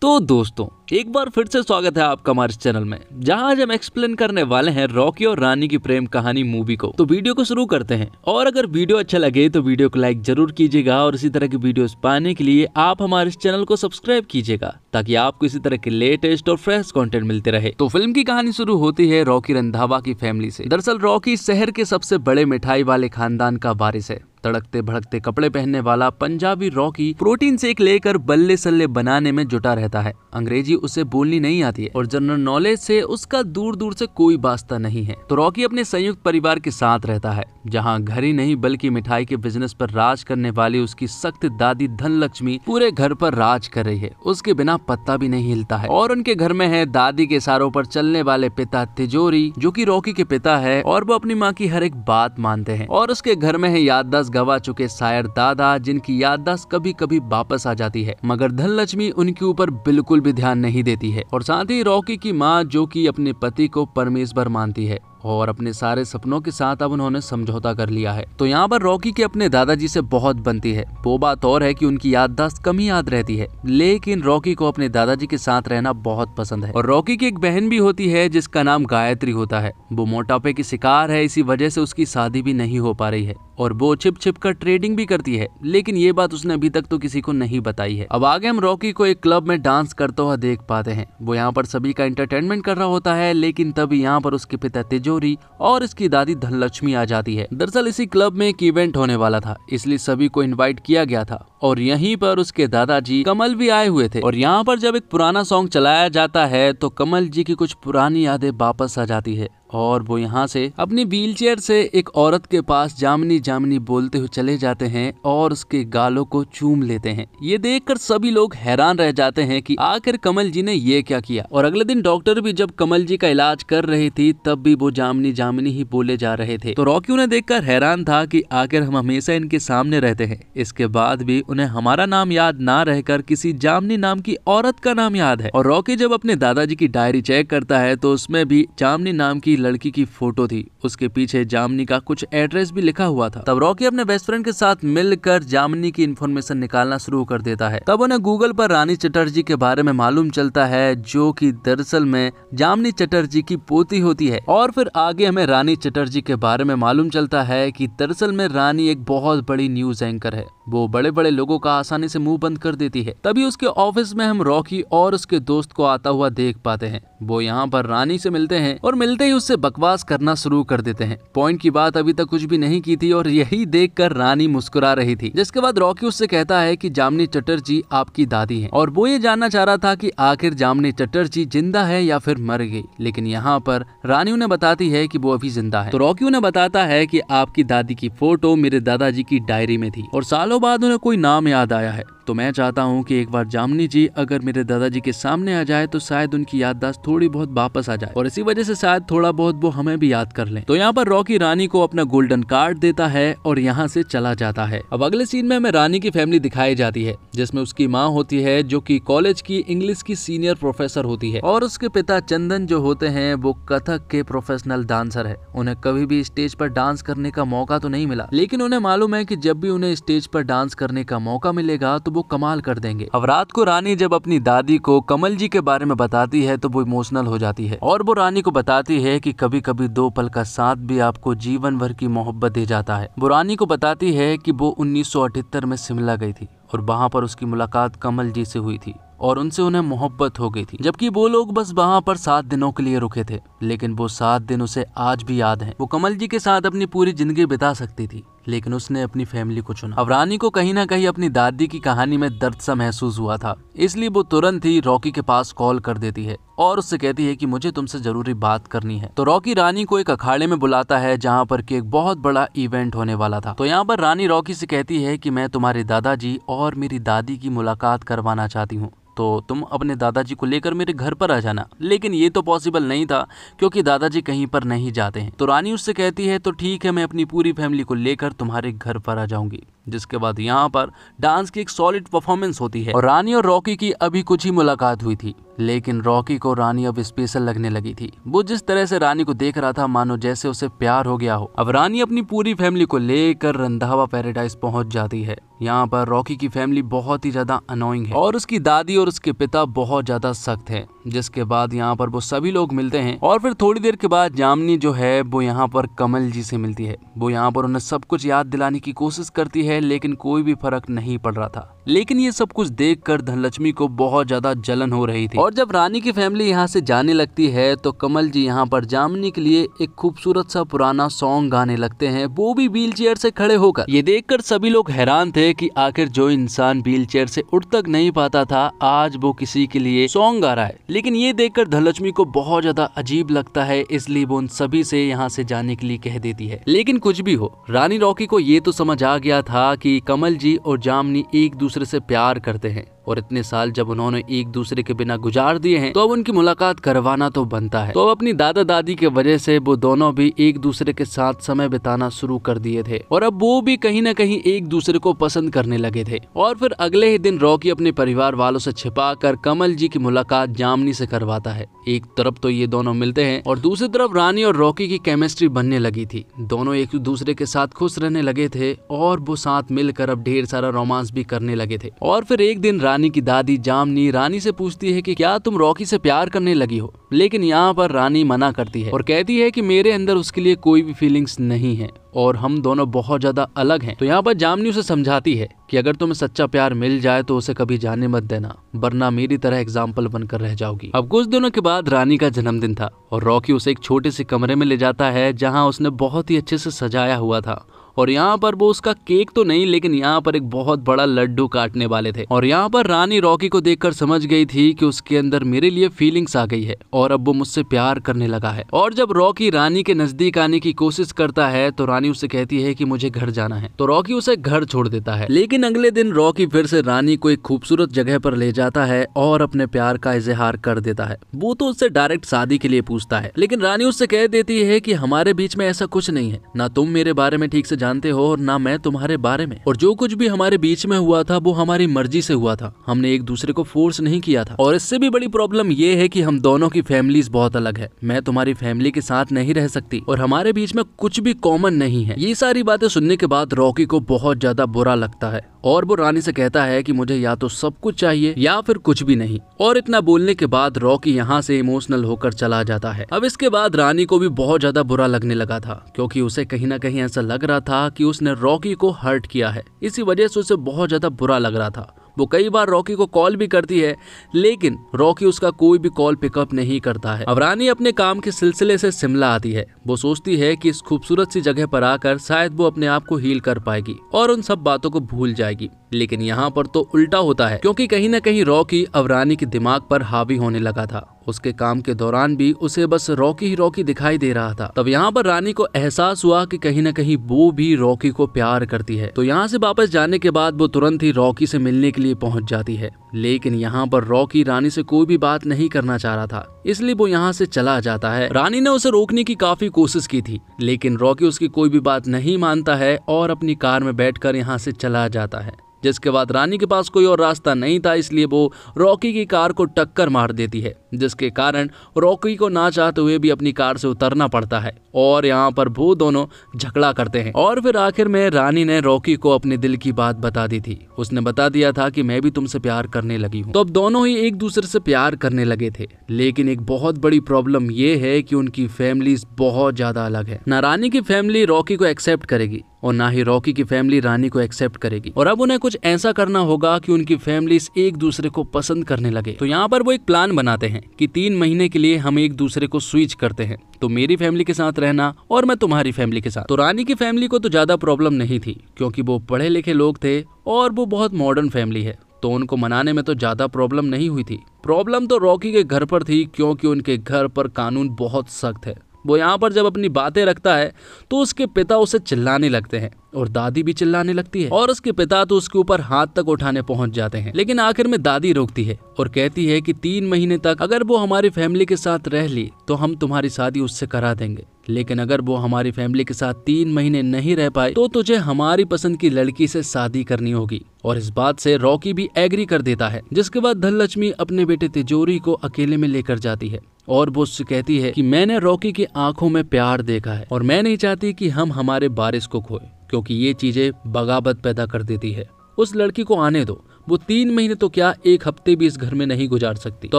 तो दोस्तों एक बार फिर से स्वागत है आपका हमारे इस चैनल में, जहां आज हम एक्सप्लेन करने वाले हैं रॉकी और रानी की प्रेम कहानी मूवी को। तो वीडियो को शुरू करते हैं, और अगर वीडियो अच्छा लगे तो वीडियो को लाइक जरूर कीजिएगा और इसी तरह की वीडियोस पाने के लिए आप हमारे इस चैनल को सब्सक्राइब कीजिएगा, ताकि आपको इसी तरह के लेटेस्ट और फ्रेश कंटेंट मिलते रहे। तो फिल्म की कहानी शुरू होती है रॉकी रंधावा की फैमिली से। दरअसल रॉकी शहर के सबसे बड़े मिठाई वाले खानदान का वारिस है। तड़कते भड़कते कपड़े पहनने वाला पंजाबी रॉकी प्रोटीन शेक लेकर बल्ले सल्ले बनाने में जुटा रहता है। अंग्रेजी उसे बोलनी नहीं आती है और जनरल नॉलेज से उसका दूर दूर से कोई वास्ता नहीं है। तो रॉकी अपने संयुक्त परिवार के साथ रहता है, जहां घर ही नहीं बल्कि मिठाई के बिजनेस पर राज करने वाली उसकी सख्त दादी धनलक्ष्मी पूरे घर पर राज कर रही है। उसके बिना पत्ता भी नहीं हिलता है। और उनके घर में है दादी के इशारों पर चलने वाले पिता तिजोरी, जो कि रॉकी के पिता है, और वो अपनी माँ की हर एक बात मानते हैं। और उसके घर में है याददाश्त गवा चुके शायर दादा, जिनकी याददाश्त कभी कभी वापस आ जाती है, मगर धनलक्ष्मी उनके ऊपर बिल्कुल भी ध्यान नहीं देती है। और साथ ही रॉकी की माँ, जो कि अपने पति को परमेश्वर मानती है और अपने सारे सपनों के साथ अब उन्होंने समझौता कर लिया है। तो यहाँ पर रॉकी के अपने दादाजी से बहुत बनती है। वो बात और है कि उनकी याददाश्त कम ही याद रहती है, लेकिन रॉकी को अपने दादाजी के साथ रहना बहुत पसंद है। और रॉकी की एक बहन भी होती है जिसका नाम गायत्री होता है। वो मोटापे की शिकार है, इसी वजह से उसकी शादी भी नहीं हो पा रही है और वो छिप छिप कर ट्रेडिंग भी करती है, लेकिन ये बात उसने अभी तक तो किसी को नहीं बताई है। अब आगे हम रॉकी को एक क्लब में डांस करता हुआ देख पाते हैं। वो यहाँ पर सभी का एंटरटेनमेंट कर रहा होता है, लेकिन तभी यहाँ पर उसके पिता तिजोरी और इसकी दादी धनलक्ष्मी आ जाती है। दरअसल इसी क्लब में एक इवेंट होने वाला था, इसलिए सभी को इनवाइट किया गया था और यहीं पर उसके दादाजी कमल भी आए हुए थे। और यहाँ पर जब एक पुराना सॉन्ग चलाया जाता है तो कमल जी की कुछ पुरानी यादें वापस आ जाती है और वो यहाँ से अपनी व्हीलचेयर से एक औरत के पास जामनी जामनी बोलते हुए चले जाते हैं और उसके गालों को चूम लेते हैं। ये देखकर सभी लोग हैरान रह जाते हैं कि आखिर कमल जी ने ये क्या किया। और अगले दिन डॉक्टर भी जब कमल जी का इलाज कर रही थी, तब भी वो जामनी जामनी ही बोले जा रहे थे। तो रॉकी उन्हें देखकर हैरान था कि आखिर हम हमेशा इनके सामने रहते हैं, इसके बाद भी उन्हें हमारा नाम याद ना रहकर किसी जामनी नाम की औरत का नाम याद है। और रॉकी जब अपने दादाजी की डायरी चेक करता है तो उसमें भी जामनी नाम की लड़की की फोटो थी, उसके पीछे जामनी का कुछ एड्रेस भी लिखा हुआ था। तब रॉकी अपने बेस्ट फ्रेंड के साथ मिलकर जामनी की इन्फॉर्मेशन निकालना शुरू कर देता है। तब उन्हें गूगल पर रानी चटर्जी के बारे में मालूम चलता है, जो कि दरअसल में जामनी चटर्जी की पोती होती है। और फिर आगे हमें रानी चटर्जी के बारे में मालूम चलता है कि दरअसल में रानी एक बहुत बड़ी न्यूज एंकर है। वो बड़े बड़े लोगों का आसानी से मुंह बंद कर देती है। तभी उसके ऑफिस में हम रॉकी और उसके दोस्त को आता हुआ देख पाते हैं। वो यहाँ पर रानी से मिलते हैं और मिलते ही उससे बकवास करना शुरू कर देते हैं। पॉइंट की बात अभी तक कुछ भी नहीं की थी और यही देखकर रानी मुस्कुरा रही थी। जिसके बाद रॉकी उससे कहता है कि जामनी चटर्जी आपकी दादी है, और वो ये जानना चाह रहा था कि आखिर जामनी चटर्जी जिंदा है या फिर मर गई। लेकिन यहाँ पर रानी उन्हें बताती है कि वो अभी जिंदा है। तो रॉकी उन्हें बताता है कि आपकी दादी की फोटो मेरे दादाजी की डायरी में थी और सालों बाद उन्हें कोई नाम याद आया है। तो मैं चाहता हूँ कि एक बार जामनी जी अगर मेरे दादाजी के सामने आ जाए तो शायद उनकी याददाश्त थोड़ी बहुत वापस आ जाए, और इसी वजह से शायद थोड़ा बहुत वो हमें भी याद कर लें। तो यहाँ पर रॉकी रानी को अपना गोल्डन कार्ड देता है और यहाँ से चला जाता है। अब अगले सीन में हमें रानी की फैमिली दिखाई जाती है, जिसमें उसकी माँ होती है, जो कि कॉलेज की इंग्लिश की सीनियर प्रोफेसर होती है, और उसके पिता चंदन जो होते हैं वो कथक के प्रोफेशनल डांसर है। उन्हें कभी भी स्टेज पर डांस करने का मौका तो नहीं मिला, लेकिन उन्हें मालूम है कि जब भी उन्हें स्टेज पर डांस करने का मौका मिलेगा तो वो कमाल कर देंगे। अब रात को रानी जब अपनी दादी को कमल जी के बारे में बताती है तो वो इमोशनल हो जाती है, और वो रानी को बताती है कि कभी कभी दो पल का साथ भी आपको जीवन भर की मोहब्बत दे जाता है। वो रानी को बताती है कि वो 1978 में शिमला गई थी और वहाँ पर उसकी मुलाकात कमल जी से हुई थी और उनसे उन्हें मोहब्बत हो गई थी, जबकि वो लोग बस वहाँ पर 7 दिनों के लिए रुके थे, लेकिन वो 7 दिन उसे आज भी याद हैं। वो कमल जी के साथ अपनी पूरी जिंदगी बिता सकती थी, लेकिन उसने अपनी फैमिली को चुना। अब रानी को कहीं ना कहीं अपनी दादी की कहानी में दर्द सा महसूस हुआ था, इसलिए वो तुरंत ही रॉकी के पास कॉल कर देती है और उससे कहती है कि मुझे तुमसे जरूरी बात करनी है। तो रॉकी रानी को एक अखाड़े में बुलाता है, जहाँ पर कि एक बहुत बड़ा इवेंट होने वाला था। तो यहाँ पर रानी रॉकी से कहती है कि मैं तुम्हारे दादाजी और मेरी दादी की मुलाकात करवाना चाहती हूँ, तो तुम अपने दादाजी को लेकर मेरे घर पर आ जाना। लेकिन ये तो पॉसिबल नहीं था, क्योंकि दादाजी कहीं पर नहीं जाते हैं। तो रानी उससे कहती है तो ठीक है, मैं अपनी पूरी फैमिली को लेकर तुम्हारे घर पर आ जाऊंगी। जिसके बाद यहाँ पर डांस की एक सॉलिड परफॉर्मेंस होती है और रानी और रॉकी की अभी कुछ ही मुलाकात हुई थी, लेकिन रॉकी को रानी अब स्पेशल लगने लगी थी। वो जिस तरह से रानी को देख रहा था मानो जैसे उसे प्यार हो गया हो। अब रानी अपनी पूरी फैमिली को लेकर रंधावा पैराडाइज पहुंच जाती है। यहाँ पर रॉकी की फैमिली बहुत ही ज्यादा अनोइंग है और उसकी दादी और उसके पिता बहुत ज्यादा सख्त हैं। जिसके बाद यहाँ पर वो सभी लोग मिलते हैं और फिर थोड़ी देर के बाद जामनी जो है वो यहाँ पर कमल जी से मिलती है। वो यहाँ पर उन्हें सब कुछ याद दिलाने की कोशिश करती है, लेकिन कोई भी फर्क नहीं पड़ रहा था। लेकिन ये सब कुछ देखकर धनलक्ष्मी को बहुत ज्यादा जलन हो रही थी। और जब रानी की फैमिली यहाँ से जाने लगती है तो कमल जी यहाँ पर जामनी के लिए एक खूबसूरत सा पुराना सॉन्ग गाने लगते हैं, वो भी व्हील चेयर से खड़े होकर। ये देखकर सभी लोग हैरान थे कि आखिर जो इंसान व्हील चेयर से उठ तक नहीं पाता था आज वो किसी के लिए सॉन्ग गा रहा है। लेकिन ये देखकर धनलक्ष्मी को बहुत ज्यादा अजीब लगता है, इसलिए वो उन सभी से यहाँ से जाने के लिए कह देती है। लेकिन कुछ भी हो, रानी रॉकी को ये तो समझ आ गया था कि कमल जी और जामनी एक दूसरे से प्यार करते हैं और इतने साल जब उन्होंने एक दूसरे के बिना गुजार दिए हैं तो अब उनकी मुलाकात करवाना तो बनता है। तो अब अपनी दादा दादी के वजह से वो दोनों भी एक दूसरे के साथ समय बिताना शुरू कर दिए थे और अब वो भी कहीं न कहीं एक दूसरे को पसंद करने लगे थे। और फिर अगले ही दिन रॉकी अपने परिवार वालों से छिपाकर कमल जी की मुलाकात जामनी से करवाता है। एक तरफ तो ये दोनों मिलते हैं और दूसरी तरफ रानी और रॉकी की केमिस्ट्री बनने लगी थी। दोनों एक दूसरे के साथ खुश रहने लगे थे और वो साथ मिलकर अब ढेर सारा रोमांस भी करने लगे थे। और फिर एक दिन रानी की दादी जामनी रानी से पूछती है कि क्या तुम रॉकी से प्यार करने लगी हो, लेकिन यहाँ पर रानी मना करती है और कहती है कि मेरे अंदर उसके लिए कोई भी फीलिंग्स नहीं है और हम दोनों बहुत ज्यादा अलग हैं। तो यहाँ पर जामनी उसे समझाती है कि अगर तुम्हें सच्चा प्यार मिल जाए तो उसे कभी जाने मत देना, वरना मेरी तरह एग्जाम्पल बनकर रह जाओगी। अब कुछ दिनों के बाद रानी का जन्मदिन था और रॉकी उसे एक छोटे से कमरे में ले जाता है जहाँ उसने बहुत ही अच्छे से सजाया हुआ था और यहाँ पर वो उसका केक तो नहीं लेकिन यहाँ पर एक बहुत बड़ा लड्डू काटने वाले थे। और यहाँ पर रानी रॉकी को देखकर समझ गई थी कि उसके अंदर मेरे लिए फीलिंग्स आ गई है और अब वो मुझसे प्यार करने लगा है। और जब रॉकी रानी के नजदीक आने की कोशिश करता है तो रानी उससे कहती है कि मुझे घर जाना है, तो रॉकी उसे घर छोड़ देता है। लेकिन अगले दिन रॉकी फिर से रानी को एक खूबसूरत जगह पर ले जाता है और अपने प्यार का इजहार कर देता है। वो तो उससे डायरेक्ट शादी के लिए पूछता है, लेकिन रानी उससे कह देती है कि हमारे बीच में ऐसा कुछ नहीं है, ना तुम मेरे बारे में ठीक से जानते हो और ना मैं तुम्हारे बारे में, और जो कुछ भी हमारे बीच में हुआ था वो हमारी मर्जी से हुआ था, हमने एक दूसरे को फोर्स नहीं किया था। और इससे भी बड़ी प्रॉब्लम ये है कि हम दोनों की फैमिलीज बहुत अलग है, मैं तुम्हारी फैमिली के साथ नहीं रह सकती और हमारे बीच में कुछ भी कॉमन नहीं है। ये सारी बातें सुनने के बाद रॉकी को बहुत ज्यादा बुरा लगता है और वो रानी से कहता है कि मुझे या तो सब कुछ चाहिए या फिर कुछ भी नहीं। और इतना बोलने के बाद रॉकी यहाँ से इमोशनल होकर चला जाता है। अब इसके बाद रानी को भी बहुत ज्यादा बुरा लगने लगा था, क्योंकि उसे कहीं ना कहीं ऐसा लग रहा था कि उसने रॉकी को हर्ट किया है। इसी वजह से उसे बहुत ज्यादा बुरा लग रहा था। वो कई बार रॉकी को कॉल भी करती है, लेकिन रॉकी उसका कोई भी कॉल पिकअप नहीं करता है। अब रानी अपने काम के सिलसिले से शिमला आती है। वो सोचती है कि इस खूबसूरत सी जगह पर आकर शायद वो अपने आप को हील कर पाएगी और उन सब बातों को भूल जाएगी। लेकिन यहाँ पर तो उल्टा होता है, क्योंकि कहीं न कहीं रॉकी अब रानी के दिमाग पर हावी होने लगा था। उसके काम के दौरान भी उसे बस रॉकी ही रॉकी दिखाई दे रहा था। तब यहाँ पर रानी को एहसास हुआ कि कहीं न कहीं वो भी रॉकी को प्यार करती है। तो यहाँ से वापस जाने के बाद वो तुरंत ही रॉकी से मिलने के लिए पहुंच जाती है। लेकिन यहाँ पर रॉकी रानी से कोई भी बात नहीं करना चाह रहा था, इसलिए वो यहाँ से चला जाता है। रानी ने उसे रोकने की काफी कोशिश की थी, लेकिन रॉकी उसकी कोई भी बात नहीं मानता है और अपनी कार में बैठकर यहाँ से चला जाता है। जिसके बाद रानी के पास कोई और रास्ता नहीं था, इसलिए वो रॉकी की कार को टक्कर मार देती है, जिसके कारण रॉकी को ना चाहते हुए भी अपनी कार से उतरना पड़ता है और यहाँ पर वो दोनों झगड़ा करते हैं। और फिर आखिर में रानी ने रॉकी को अपने दिल की बात बता दी थी। उसने बता दिया था कि मैं भी तुमसे प्यार करने लगी हूँ। तो अब दोनों ही एक दूसरे से प्यार करने लगे थे, लेकिन एक बहुत बड़ी प्रॉब्लम ये है कि उनकी फैमिलीज बहुत ज्यादा अलग है। ना रानी की फैमिली रॉकी को एक्सेप्ट करेगी और ना ही रॉकी की फैमिली रानी को एक्सेप्ट करेगी। और अब उन्हें कुछ ऐसा करना होगा कि उनकी फैमिलीज एक दूसरे को पसंद करने लगे। तो यहाँ पर वो एक प्लान बनाते हैं कि 3 महीने के लिए हम एक दूसरे को स्विच करते हैं, तो मेरी फैमिली के साथ रहना और मैं तुम्हारी फैमिली के साथ। तो रानी की फैमिली को तो ज्यादा प्रॉब्लम नहीं थी, क्योंकि वो पढ़े लिखे लोग थे और वो बहुत मॉडर्न फैमिली है, तो उनको मनाने में तो ज्यादा प्रॉब्लम नहीं हुई थी। प्रॉब्लम तो रॉकी के घर पर थी, क्योंकि उनके घर पर कानून बहुत सख्त है। वो यहाँ पर जब अपनी बातें रखता है तो उसके पिता उसे चिल्लाने लगते हैं और दादी भी चिल्लाने लगती है और उसके पिता तो उसके ऊपर हाथ तक उठाने पहुंच जाते हैं। लेकिन आखिर में दादी रोकती है और कहती है कि 3 महीने तक अगर वो हमारी फैमिली के साथ रह ली तो हम तुम्हारी शादी उससे करा देंगे, लेकिन अगर वो हमारी फैमिली के साथ 3 महीने नहीं रह पाए तो तुझे हमारी पसंद की लड़की से शादी करनी होगी। और इस बात से रॉकी भी एग्री कर देता है। जिसके बाद धनलक्ष्मी अपने बेटे तिजोरी को अकेले में लेकर जाती है और वो उससे कहती है कि मैंने रॉकी की आंखों में प्यार देखा है और मैं नहीं चाहती कि हम हमारे बारिश को खोए, क्योंकि ये चीजें बगावत पैदा कर देती है। उस लड़की को आने दो, वो 3 महीने तो क्या 1 हफ्ते भी इस घर में नहीं गुजार सकती। तो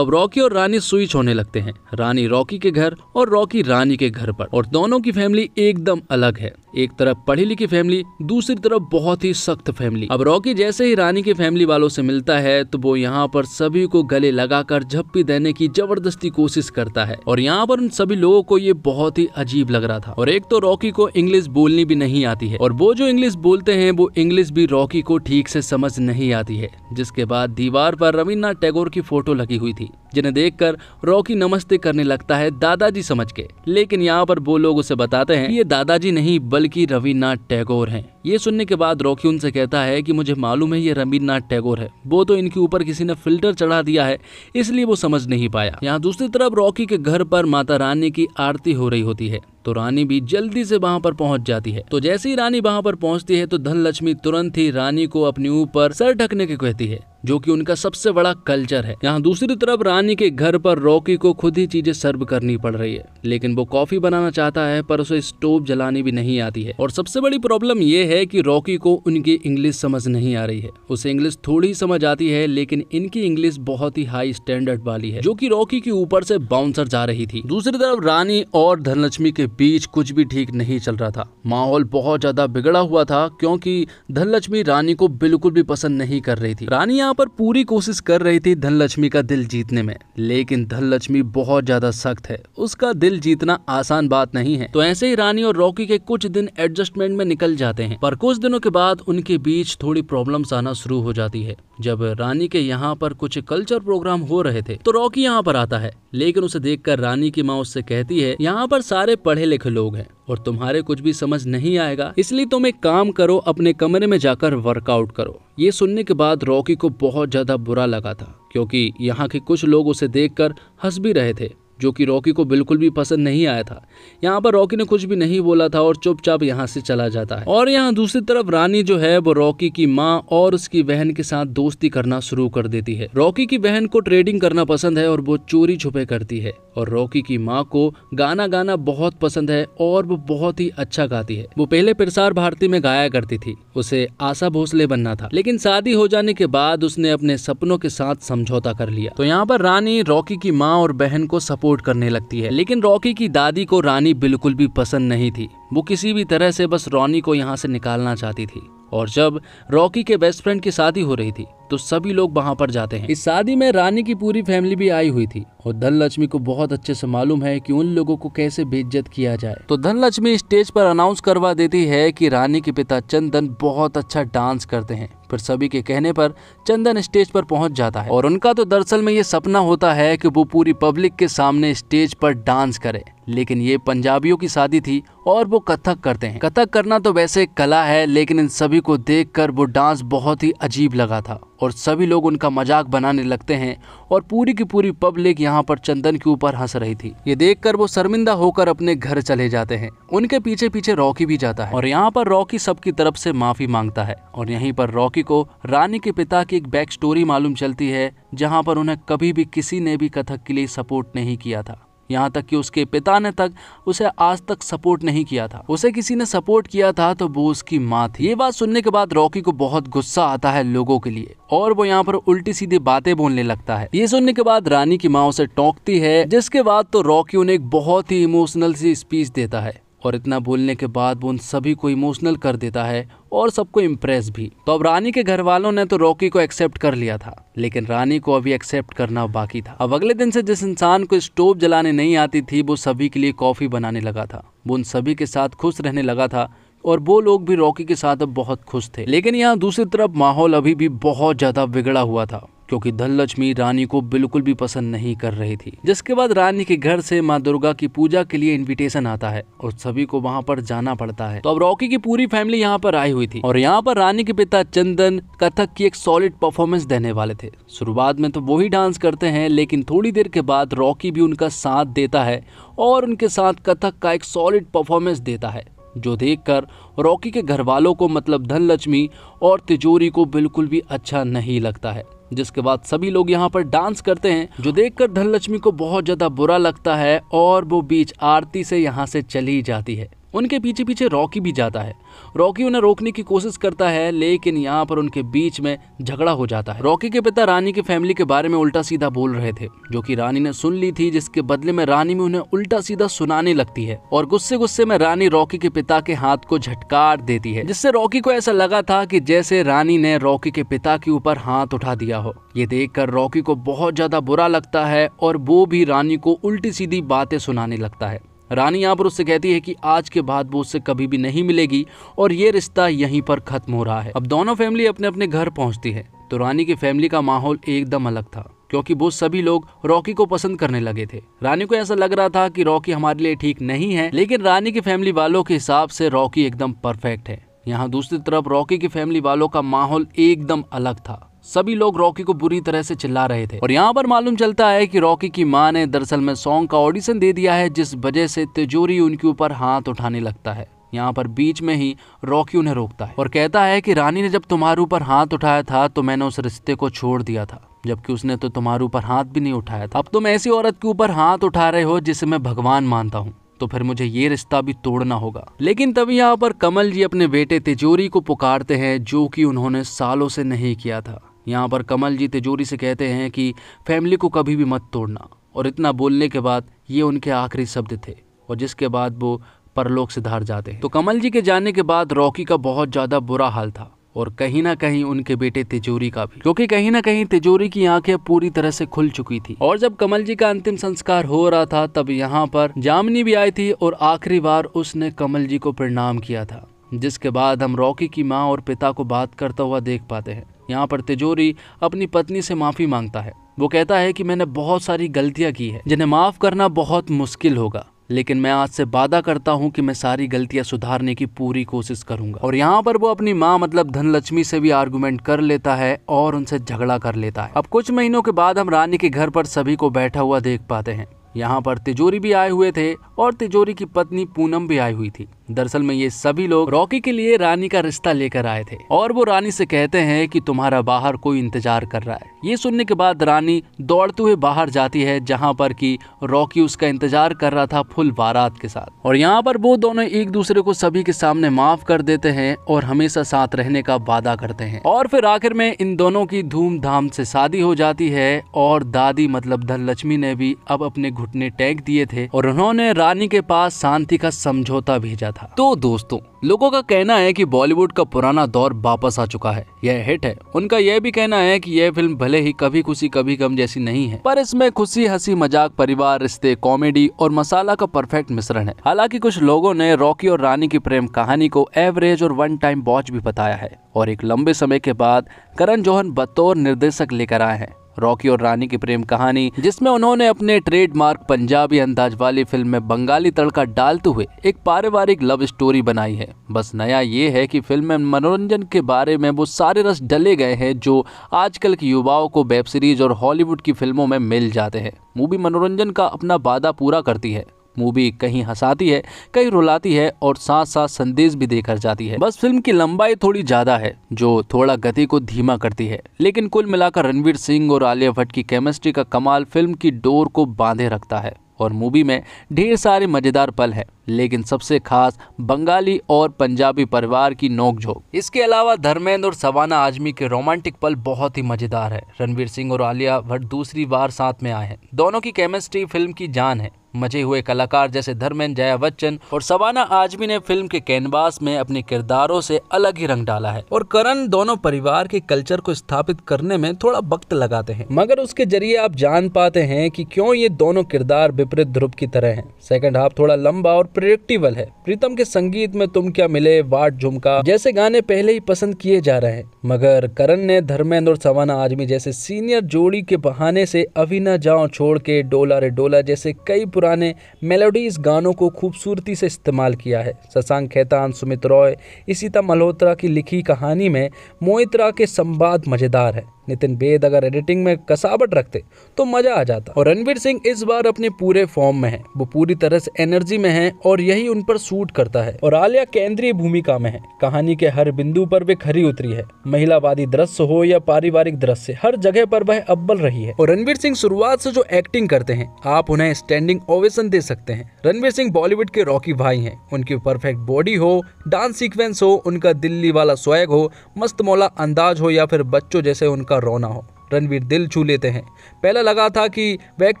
अब रॉकी और रानी स्विच होने लगते हैं, रानी रॉकी के घर और रॉकी रानी के घर पर। और दोनों की फैमिली एकदम अलग है, एक तरफ पढ़ी लिखी फैमिली, दूसरी तरफ बहुत ही सख्त फैमिली। अब रॉकी जैसे ही रानी के फैमिली वालों से मिलता है तो वो यहाँ पर सभी को गले लगाकर झप्पी देने की जबरदस्ती कोशिश करता है और यहाँ पर उन सभी लोगों को ये बहुत ही अजीब लग रहा था। और एक तो रॉकी को इंग्लिश बोलनी भी नहीं आती है और वो जो इंग्लिश बोलते हैं वो इंग्लिश भी रॉकी को ठीक से समझ नहीं आती है। जिसके बाद दीवार पर रविन्द्रनाथ टैगोर की फोटो लगी हुई थी, जिन्हें देखकर रॉकी नमस्ते करने लगता है दादाजी समझ के। लेकिन यहाँ पर वो लोग उसे बताते हैं कि ये दादाजी नहीं बल्कि रविन्द्रनाथ टैगोर हैं। ये सुनने के बाद रॉकी उनसे कहता है कि मुझे मालूम है ये रविन्द्रनाथ टैगोर है, वो तो इनके ऊपर किसी ने फिल्टर चढ़ा दिया है इसलिए वो समझ नहीं पाया। यहाँ दूसरी तरफ रॉकी के घर पर माता रानी की आरती हो रही होती है तो रानी भी जल्दी से वहाँ पर पहुँच जाती है। तो जैसे ही रानी वहाँ पर पहुँचती है तो धनलक्ष्मी तुरंत ही रानी को अपने ऊपर सर ढकने की कहती है, जो कि उनका सबसे बड़ा कल्चर है। यहाँ दूसरी तरफ रानी के घर पर रॉकी को खुद ही चीजें सर्व करनी पड़ रही है, लेकिन वो कॉफी बनाना चाहता है पर उसे स्टोव जलानी भी नहीं आती है। और सबसे बड़ी प्रॉब्लम ये है कि रॉकी को उनकी इंग्लिश समझ नहीं आ रही है, उसे इंग्लिश थोड़ी समझ आती है लेकिन इनकी इंग्लिश बहुत ही हाई स्टैंडर्ड वाली है, जो कि रॉकी के ऊपर से बाउंसर जा रही थी। दूसरी तरफ रानी और धनलक्ष्मी के बीच कुछ भी ठीक नहीं चल रहा था, माहौल बहुत ज्यादा बिगड़ा हुआ था क्योंकि धनलक्ष्मी रानी को बिल्कुल भी पसंद नहीं कर रही थी। रानी यहाँ पर पूरी कोशिश कर रही थी धनलक्ष्मी का दिल जीतने में, लेकिन धनलक्ष्मी बहुत ज्यादा सख्त है, उसका दिल जीतना आसान बात नहीं है। तो ऐसे ही रानी और रॉकी के कुछ दिन एडजस्टमेंट में निकल जाते हैं, पर कुछ दिनों के बाद उनके बीच थोड़ी प्रॉब्लम्स आना शुरू हो जाती है। जब रानी के यहाँ पर कुछ कल्चर प्रोग्राम हो रहे थे तो रॉकी यहाँ पर आता है, लेकिन उसे देखकर रानी की माँ उससे कहती है यहाँ पर सारे पढ़े लिखे लोग हैं और तुम्हारे कुछ भी समझ नहीं आएगा, इसलिए तुम एक काम करो, अपने कमरे में जाकर वर्कआउट करो। ये सुनने के बाद रॉकी को बहुत ज्यादा बुरा लगा था क्योंकि यहाँ के कुछ लोग उसे देखकर हंस भी रहे थे, जो कि रॉकी को बिल्कुल भी पसंद नहीं आया था। यहाँ पर रॉकी ने कुछ भी नहीं बोला था और चुपचाप यहाँ से चला जाता है। और यहाँ दूसरी तरफ रानी जो है वो रॉकी की माँ और उसकी बहन के साथ दोस्ती करना शुरू कर देती है। रॉकी की बहन को ट्रेडिंग करना पसंद है और वो चोरी छुपे करती है, और रॉकी की माँ को गाना गाना बहुत पसंद है और वो बहुत ही अच्छा गाती है। वो पहले प्रसार भारती में गाया करती थी, उसे आशा भोसले बनना था, लेकिन शादी हो जाने के बाद उसने अपने सपनों के साथ समझौता कर लिया। तो यहाँ पर रानी रॉकी की माँ और बहन को सपोर्ट करने लगती है, लेकिन रॉकी की दादी को रानी बिल्कुल भी पसंद नहीं थी। वो किसी भी तरह से बस रानी को यहाँ से निकालना चाहती थी। और जब रॉकी के बेस्ट फ्रेंड की शादी हो रही थी तो सभी लोग वहां पर जाते हैं। इस शादी में रानी की पूरी फैमिली भी आई हुई थी और धनलक्ष्मी को बहुत अच्छे से मालूम है कि उन लोगों को कैसे बेइज्जत किया जाए। तो धनलक्ष्मी स्टेज पर अनाउंस करवा देती है कि रानी के पिता चंदन बहुत अच्छा डांस करते हैं। फिर सभी के कहने पर चंदन स्टेज पर पहुंच जाता है और उनका तो दरअसल में ये सपना होता है कि वो पूरी पब्लिक के सामने स्टेज पर डांस करे, लेकिन ये पंजाबियों की शादी थी और वो कथक करते हैं। कथक करना तो वैसे एक कला है, लेकिन इन सभी को देखकर वो डांस बहुत ही अजीब लगा था और सभी लोग उनका मजाक बनाने लगते हैं और पूरी की पूरी पब्लिक यहाँ पर चंदन के ऊपर हंस रही थी। ये देखकर वो शर्मिंदा होकर अपने घर चले जाते हैं। उनके पीछे पीछे रॉकी भी जाता है और यहाँ पर रॉकी सबकी तरफ से माफी मांगता है और यहीं पर रॉकी को रानी के पिता की एक बैक स्टोरी मालूम चलती है, जहाँ पर उन्हें कभी भी किसी ने भी कथक के लिए सपोर्ट नहीं किया था। यहाँ तक कि उसके पिता ने तक उसे आज तक सपोर्ट नहीं किया था। उसे किसी ने सपोर्ट किया था तो वो उसकी माँ थी। ये बात सुनने के बाद रॉकी को बहुत गुस्सा आता है लोगों के लिए और वो यहाँ पर उल्टी सीधी बातें बोलने लगता है। ये सुनने के बाद रानी की माँ उसे टोकती है, जिसके बाद तो रॉकी उन्हें एक बहुत ही इमोशनल सी स्पीच देता है और इतना बोलने के बाद वो उन सभी को इमोशनल कर देता है और सबको इम्प्रेस भी। तो अब रानी के घर वालों ने तो रॉकी को एक्सेप्ट कर लिया था, लेकिन रानी को अभी एक्सेप्ट करना बाकी था। अब अगले दिन से जिस इंसान को स्टोव जलाने नहीं आती थी वो सभी के लिए कॉफी बनाने लगा था। वो उन सभी के साथ खुश रहने लगा था और वो लोग भी रॉकी के साथ अब बहुत खुश थे। लेकिन यहाँ दूसरी तरफ माहौल अभी भी बहुत ज्यादा बिगड़ा हुआ था। क्योंकि धनलक्ष्मी रानी को बिल्कुल भी पसंद नहीं कर रही थी। जिसके बाद रानी के घर से माँ दुर्गा की पूजा के लिए इनविटेशन आता है और सभी को वहाँ पर जाना पड़ता है। तो अब रॉकी की पूरी फैमिली यहाँ पर आई हुई थी और यहाँ पर रानी के पिता चंदन कथक की एक सॉलिड परफॉर्मेंस देने वाले थे। शुरुआत में तो वो ही डांस करते हैं, लेकिन थोड़ी देर के बाद रॉकी भी उनका साथ देता है और उनके साथ कथक का एक सॉलिड परफॉर्मेंस देता है, जो देखकर रॉकी के घर वालों को मतलब धनलक्ष्मी और तिजोरी को बिल्कुल भी अच्छा नहीं लगता है। जिसके बाद सभी लोग यहाँ पर डांस करते हैं, जो देखकर धनलक्ष्मी को बहुत ज्यादा बुरा लगता है और वो बीच आरती से यहाँ से चली जाती है। उनके पीछे पीछे रॉकी भी जाता है। रॉकी उन्हें रोकने की कोशिश करता है, लेकिन यहाँ पर उनके बीच में झगड़ा हो जाता है। रॉकी के पिता रानी की फैमिली के बारे में उल्टा सीधा बोल रहे थे, जो कि रानी ने सुन ली थी, जिसके बदले में रानी में उन्हें उल्टा सीधा सुनाने लगती है और गुस्से गुस्से में रानी रॉकी के पिता के हाथ को झटकार देती है, जिससे रॉकी को ऐसा लगा था कि जैसे रानी ने रॉकी के पिता के ऊपर हाथ उठा दिया हो। ये देखकर रॉकी को बहुत ज्यादा बुरा लगता है और वो भी रानी को उल्टी सीधी बातें सुनाने लगता है। रानी यहाँ पर उससे कहती है कि आज के बाद वो उससे कभी भी नहीं मिलेगी और ये रिश्ता यहीं पर खत्म हो रहा है। अब दोनों फैमिली अपने अपने घर पहुंचती है तो रानी की फैमिली का माहौल एकदम अलग था, क्योंकि वो सभी लोग रॉकी को पसंद करने लगे थे। रानी को ऐसा लग रहा था कि रॉकी हमारे लिए ठीक नहीं है, लेकिन रानी की फैमिली वालों के हिसाब से रॉकी एकदम परफेक्ट है। यहाँ दूसरी तरफ रॉकी की फैमिली वालों का माहौल एकदम अलग था। सभी लोग रॉकी को बुरी तरह से चिल्ला रहे थे और यहाँ पर मालूम चलता है कि रॉकी की मां ने दरअसल में सॉन्ग का ऑडिशन दे दिया है, जिस वजह से तिजोरी उनके ऊपर हाथ उठाने लगता है। यहाँ पर बीच में ही रॉकी उन्हें रोकता है और कहता है कि रानी ने जब तुम्हारे ऊपर हाथ उठाया था तो मैंने उस रिश्ते को छोड़ दिया था, जबकि उसने तो तुम्हारे ऊपर हाथ भी नहीं उठाया था। अब तुम ऐसी औरत के ऊपर हाथ उठा रहे हो जिसे मैं भगवान मानता हूँ, तो फिर मुझे ये रिश्ता भी तोड़ना होगा। लेकिन तभी यहाँ पर कमल जी अपने बेटे तिजोरी को पुकारते हैं, जो कि उन्होंने सालों से नहीं किया था। यहाँ पर कमल जी तिजोरी से कहते हैं कि फैमिली को कभी भी मत तोड़ना, और इतना बोलने के बाद ये उनके आखिरी शब्द थे और जिसके बाद वो परलोक से धार जाते हैं। तो कमल जी के जाने के बाद रॉकी का बहुत ज्यादा बुरा हाल था और कहीं ना कहीं उनके बेटे तिजोरी का भी, क्योंकि कहीं ना कहीं तिजोरी की आंखें पूरी तरह से खुल चुकी थी। और जब कमल जी का अंतिम संस्कार हो रहा था तब यहाँ पर जामनी भी आई थी और आखिरी बार उसने कमल जी को प्रणाम किया था, जिसके बाद हम रॉकी की माँ और पिता को बात करता हुआ देख पाते हैं। यहाँ पर तिजोरी अपनी पत्नी से माफी मांगता है। वो कहता है कि मैंने बहुत सारी गलतियां की है जिन्हें माफ करना बहुत मुश्किल होगा, लेकिन मैं आज से वादा करता हूँ कि मैं सारी गलतियां सुधारने की पूरी कोशिश करूंगा। और यहाँ पर वो अपनी माँ मतलब धनलक्ष्मी से भी आर्गुमेंट कर लेता है और उनसे झगड़ा कर लेता है। अब कुछ महीनों के बाद हम रानी के घर पर सभी को बैठा हुआ देख पाते हैं। यहाँ पर तिजोरी भी आए हुए थे और तिजोरी की पत्नी पूनम भी आई हुई थी। दरअसल में ये सभी लोग रॉकी के लिए रानी का रिश्ता लेकर आए थे और वो रानी से कहते हैं कि तुम्हारा बाहर कोई इंतजार कर रहा है। ये सुनने के बाद रानी दौड़ते हुए बाहर जाती है, जहाँ पर कि रॉकी उसका इंतजार कर रहा था फुल बारात के साथ। और यहाँ पर वो दोनों एक दूसरे को सभी के सामने माफ कर देते हैं और हमेशा साथ रहने का वादा करते हैं। और फिर आखिर में इन दोनों की धूमधाम से शादी हो जाती है और दादी मतलब धनलक्ष्मी ने भी अब अपने घुटने टेक दिए थे और उन्होंने रानी के पास शांति का समझौता भेजा था। तो दोस्तों, लोगों का कहना है कि बॉलीवुड का पुराना दौर वापस आ चुका है, यह हिट है। उनका यह भी कहना है कि यह फिल्म भले ही कभी खुशी कभी गम जैसी नहीं है, पर इसमें खुशी, हंसी मजाक, परिवार, रिश्ते, कॉमेडी और मसाला का परफेक्ट मिश्रण है। हालांकि कुछ लोगों ने रॉकी और रानी की प्रेम कहानी को एवरेज और वन टाइम वॉच भी बताया है और एक लंबे समय के बाद करण जौहर बतौर निर्देशक लेकर आए हैं रॉकी और रानी की प्रेम कहानी, जिसमें उन्होंने अपने ट्रेडमार्क पंजाबी अंदाज वाली फिल्म में बंगाली तड़का डालते हुए एक पारिवारिक लव स्टोरी बनाई है। बस नया ये है कि फिल्म में मनोरंजन के बारे में वो सारे रस डले गए हैं जो आजकल के युवाओं को वेब सीरीज और हॉलीवुड की फिल्मों में मिल जाते हैं। मूवी मनोरंजन का अपना वादा पूरा करती है। मूवी कहीं हंसाती है, कहीं रुलाती है और साथ साथ संदेश भी देकर जाती है। बस फिल्म की लंबाई थोड़ी ज्यादा है जो थोड़ा गति को धीमा करती है, लेकिन कुल मिलाकर रणवीर सिंह और आलिया भट्ट की केमिस्ट्री का कमाल फिल्म की डोर को बांधे रखता है। और मूवी में ढेर सारे मजेदार पल हैं, लेकिन सबसे खास बंगाली और पंजाबी परिवार की नोकझोंक। इसके अलावा धर्मेंद्र और शबाना आजमी के रोमांटिक पल बहुत ही मजेदार है। रणवीर सिंह और आलिया भट्ट दूसरी बार साथ में आए हैं। दोनों की केमिस्ट्री फिल्म की जान है। मजे हुए कलाकार जैसे धर्मेंद्र, जया बच्चन और शबाना आजमी ने फिल्म के कैनवास में अपने किरदारों से अलग ही रंग डाला है। और करण दोनों परिवार के कल्चर को स्थापित करने में थोड़ा वक्त लगाते हैं, मगर उसके जरिए आप जान पाते हैं कि क्यों ये दोनों किरदार विपरीत ध्रुव की तरह हैं। सेकंड हाफ थोड़ा लंबा और प्रेडिक्टेबल है। प्रीतम के संगीत में तुम क्या मिले, वाट झुमका जैसे गाने पहले ही पसंद किए जा रहे हैं, मगर करण ने धर्मेंद्र और शबाना आजमी जैसे सीनियर जोड़ी के बहाने से अभी न जाओ छोड़ के, डोला रे डोला जैसे कई पुराने मेलोडीज गानों को खूबसूरती से इस्तेमाल किया है। शशांक खेतान, सुमित रॉय, इशिता मल्होत्रा की लिखी कहानी में मोहित्रा के संवाद मजेदार है। नितिन बेद अगर एडिटिंग में कसावट रखते तो मजा आ जाता। और रणवीर सिंह इस बार अपने पूरे फॉर्म में है, वो पूरी तरह से एनर्जी में है और यही उन पर सूट करता है। और आलिया केंद्रीय भूमिका में है, कहानी के हर बिंदु पर वे खरी उतरी है। महिलावादी दृश्य हो या पारिवारिक दृश्य, हर जगह पर वह अव्वल रही है। और रणवीर सिंह शुरुआत से जो एक्टिंग करते हैं, आप उन्हें स्टैंडिंग ओवेशन दे सकते हैं। रणवीर सिंह बॉलीवुड के रॉकी भाई हैं। उनकी परफेक्ट बॉडी हो, डांस सीक्वेंस हो, उनका दिल्ली वाला स्वैग हो, मस्त मौला अंदाज हो या फिर बच्चों जैसे उनका रोना हो, रणवीर दिल छू लेते हैं। पहले लगा था कि बैक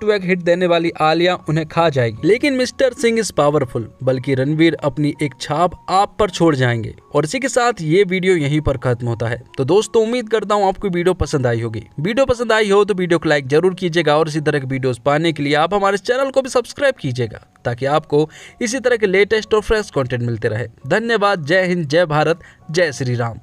टू बैक हिट देने वाली आलिया उन्हें खा जाएगी, लेकिन मिस्टर सिंह इज पावरफुल, बल्कि रणवीर अपनी एक छाप आप पर छोड़ जाएंगे। और इसी के साथ ये वीडियो यहीं पर खत्म होता है। तो दोस्तों, उम्मीद करता हूँ आपको वीडियो पसंद आई होगी। वीडियो पसंद आई हो तो वीडियो को लाइक जरूर कीजिएगा और इसी तरह के वीडियोस पाने के लिए आप हमारे चैनल को भी सब्सक्राइब कीजिएगा, ताकि आपको इसी तरह के लेटेस्ट और फ्रेश कंटेंट मिलते रहे। धन्यवाद। जय हिंद, जय भारत, जय श्री राम।